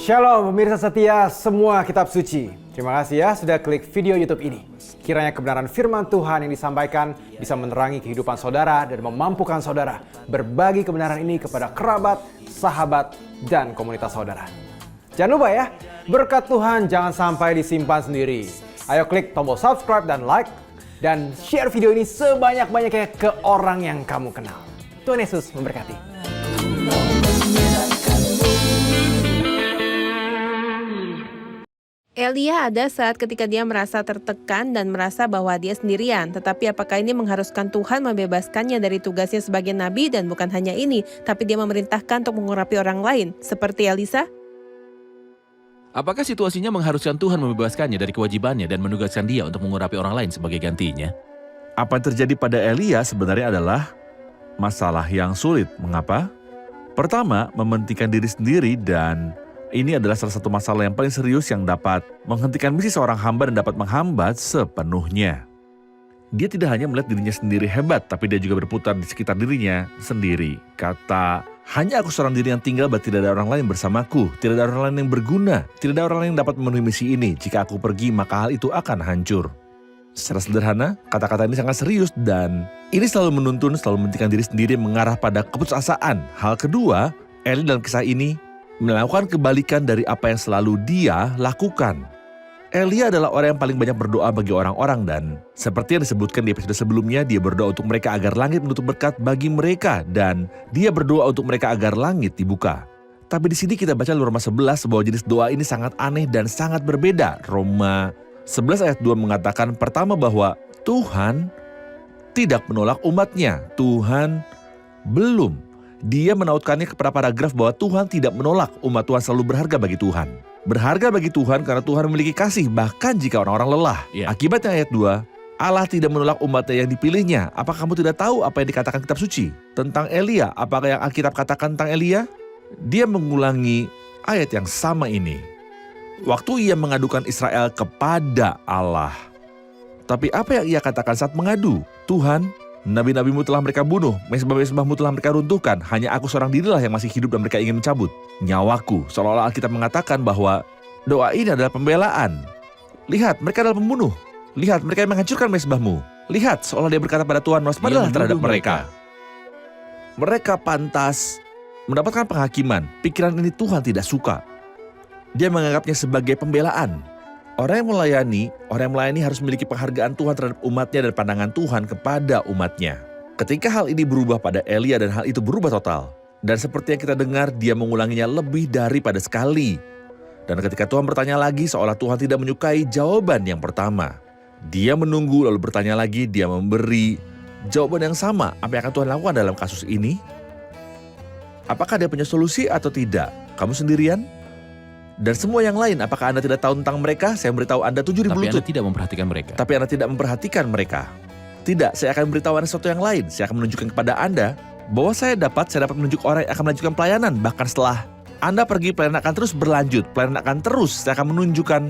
Shalom pemirsa setia semua kitab suci. Terima kasih ya sudah klik video YouTube ini. Kiranya kebenaran firman Tuhan yang disampaikan bisa menerangi kehidupan saudara dan memampukan saudara berbagi kebenaran ini kepada kerabat, sahabat, dan komunitas saudara. Jangan lupa ya, berkat Tuhan jangan sampai disimpan sendiri. Ayo klik tombol subscribe dan like, dan share video ini sebanyak-banyaknya ke orang yang kamu kenal. Tuhan Yesus memberkati. Elia ada saat ketika dia merasa tertekan dan merasa bahwa dia sendirian. Tetapi apakah ini mengharuskan Tuhan membebaskannya dari tugasnya sebagai nabi? Dan bukan hanya ini, tapi dia memerintahkan untuk mengurapi orang lain, seperti Elisa? Apakah situasinya mengharuskan Tuhan membebaskannya dari kewajibannya dan menugaskan dia untuk mengurapi orang lain sebagai gantinya? Apa yang terjadi pada Elia sebenarnya adalah masalah yang sulit. Mengapa? Pertama, mementingkan diri sendiri, dan ini adalah salah satu masalah yang paling serius yang dapat menghentikan misi seorang hamba dan dapat menghambat sepenuhnya. Dia tidak hanya melihat dirinya sendiri hebat, tapi dia juga berputar di sekitar dirinya sendiri. Kata, hanya aku seorang diri yang tinggal, tidak ada orang lain bersamaku, tidak ada orang lain yang berguna, tidak ada orang lain yang dapat memenuhi misi ini. Jika aku pergi, maka hal itu akan hancur. Secara sederhana, kata-kata ini sangat serius dan ini selalu menuntun, selalu mementingkan diri sendiri mengarah pada keputusasaan. Hal kedua, Eli dalam kisah ini melakukan kebalikan dari apa yang selalu dia lakukan. Elia adalah orang yang paling banyak berdoa bagi orang-orang dan seperti yang disebutkan di episode sebelumnya, dia berdoa untuk mereka agar langit menutup berkat bagi mereka dan dia berdoa untuk mereka agar langit dibuka. Tapi di sini kita baca Roma 11 bahwa jenis doa ini sangat aneh dan sangat berbeda. Roma 11 ayat 2 mengatakan pertama bahwa Tuhan tidak menolak umatnya. Tuhan belum. Dia menautkannya kepada paragraf bahwa Tuhan tidak menolak, umat Tuhan selalu berharga bagi Tuhan. Berharga bagi Tuhan karena Tuhan memiliki kasih bahkan jika orang-orang lelah. Akibatnya ayat 2, Allah tidak menolak umatnya yang dipilihnya. Apakah kamu tidak tahu apa yang dikatakan kitab suci tentang Elia? Apakah yang Alkitab katakan tentang Elia? Dia mengulangi ayat yang sama ini. Waktu ia mengadukan Israel kepada Allah. Tapi apa yang ia katakan saat mengadu? Tuhan, nabi-nabimu telah mereka bunuh, mesbah-mesbahmu telah mereka runtuhkan, hanya aku seorang dirilah yang masih hidup dan mereka ingin mencabut nyawaku. Seolah-olah Alkitab mengatakan bahwa doa ini adalah pembelaan. Lihat, mereka adalah pembunuh. Lihat, mereka yang menghancurkan mesbahmu. Lihat, seolah dia berkata pada Tuhan, waspadalah terhadap mereka. Mereka pantas mendapatkan penghakiman. Pikiran ini Tuhan tidak suka. Dia menganggapnya sebagai pembelaan. Orang yang melayani harus memiliki penghargaan Tuhan terhadap umatnya dan pandangan Tuhan kepada umatnya. Ketika hal ini berubah pada Elia dan hal itu berubah total. Dan seperti yang kita dengar, dia mengulanginya lebih daripada sekali. Dan ketika Tuhan bertanya lagi, seolah Tuhan tidak menyukai jawaban yang pertama. Dia menunggu lalu bertanya lagi, dia memberi jawaban yang sama. Apa yang akan Tuhan lakukan dalam kasus ini? Apakah dia punya solusi atau tidak? Kamu sendirian? Dan semua yang lain, apakah Anda tidak tahu tentang mereka? Saya beritahu Anda 7.000 lutut. Tapi Anda tidak memperhatikan mereka. Tapi Anda tidak memperhatikan mereka. Tidak, saya akan beritahu Anda sesuatu yang lain. Saya akan menunjukkan kepada Anda bahwa saya dapat menunjuk orang yang akan melanjutkan pelayanan. Bahkan setelah Anda pergi, pelayanan akan terus berlanjut. Pelayanan akan terus, saya akan menunjukkan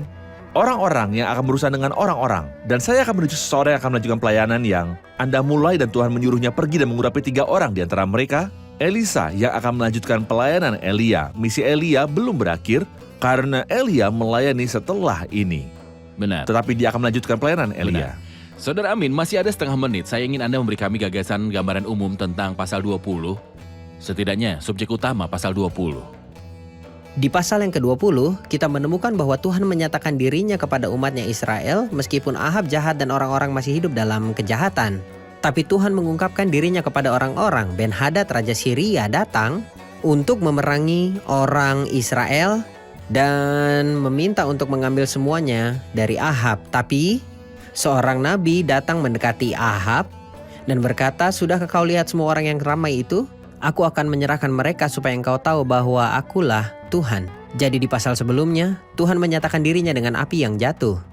orang-orang yang akan berurusan dengan orang-orang. Dan saya akan menunjuk seseorang yang akan melanjutkan pelayanan yang Anda mulai dan Tuhan menyuruhnya pergi dan mengurapi 3 orang di antara mereka. Elisa yang akan melanjutkan pelayanan Elia. Misi Elia belum berakhir karena Elia melayani setelah ini. Benar. Tetapi dia akan melanjutkan pelayanan Elia. Benar. Saudara Amin, masih ada setengah menit. Saya ingin Anda memberi kami gagasan gambaran umum tentang pasal 20. Setidaknya subjek utama pasal 20. Di pasal yang ke-20, kita menemukan bahwa Tuhan menyatakan dirinya kepada umatnya Israel meskipun Ahab jahat dan orang-orang masih hidup dalam kejahatan. Tapi Tuhan mengungkapkan dirinya kepada orang-orang. Ben-Hadad Raja Syria datang untuk memerangi orang Israel dan meminta untuk mengambil semuanya dari Ahab. Tapi seorang nabi datang mendekati Ahab dan berkata, "Sudahkah kau lihat semua orang yang ramai itu? Aku akan menyerahkan mereka supaya engkau tahu bahwa akulah Tuhan." Jadi di pasal sebelumnya, Tuhan menyatakan dirinya dengan api yang jatuh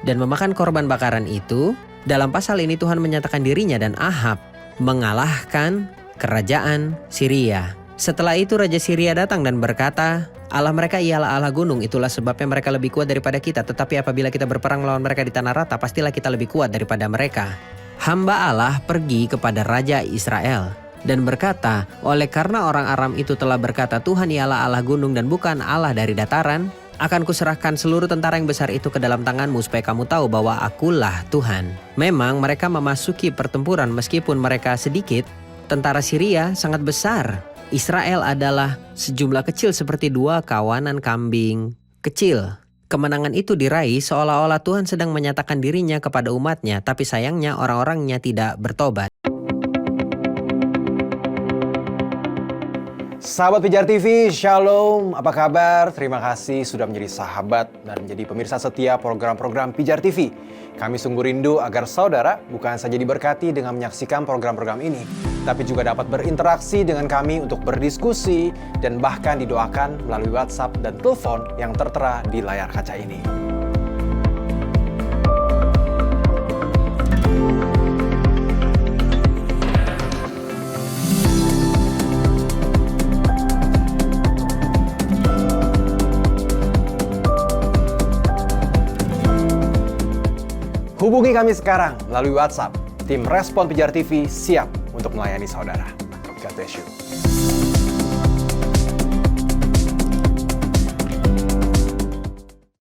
dan memakan korban bakaran itu. Dalam pasal ini Tuhan menyatakan dirinya dan Ahab mengalahkan kerajaan Syria. Setelah itu Raja Syria datang dan berkata, Allah mereka ialah Allah gunung, itulah sebabnya mereka lebih kuat daripada kita. Tetapi apabila kita berperang melawan mereka di tanah rata, pastilah kita lebih kuat daripada mereka. Hamba Allah pergi kepada Raja Israel. dan berkata, oleh karena orang Aram itu telah berkata Tuhan ialah Allah gunung dan bukan Allah dari dataran, akan kuserahkan seluruh tentara yang besar itu ke dalam tanganmu supaya kamu tahu bahwa akulah Tuhan. Memang mereka memasuki pertempuran meskipun mereka sedikit, tentara Syria sangat besar. Israel adalah sejumlah kecil seperti 2 kawanan kambing kecil. Kemenangan itu diraih seolah-olah Tuhan sedang menyatakan dirinya kepada umatnya, tapi sayangnya orang-orangnya tidak bertobat. Sahabat Pijar TV, Shalom, apa kabar? Terima kasih sudah menjadi sahabat dan menjadi pemirsa setia program-program Pijar TV. Kami sungguh rindu agar saudara bukan saja diberkati dengan menyaksikan program-program ini, tapi juga dapat berinteraksi dengan kami untuk berdiskusi dan bahkan didoakan melalui WhatsApp dan telepon yang tertera di layar kaca ini. Hubungi kami sekarang melalui WhatsApp. Tim Respon Pijar TV siap untuk melayani saudara. God bless you.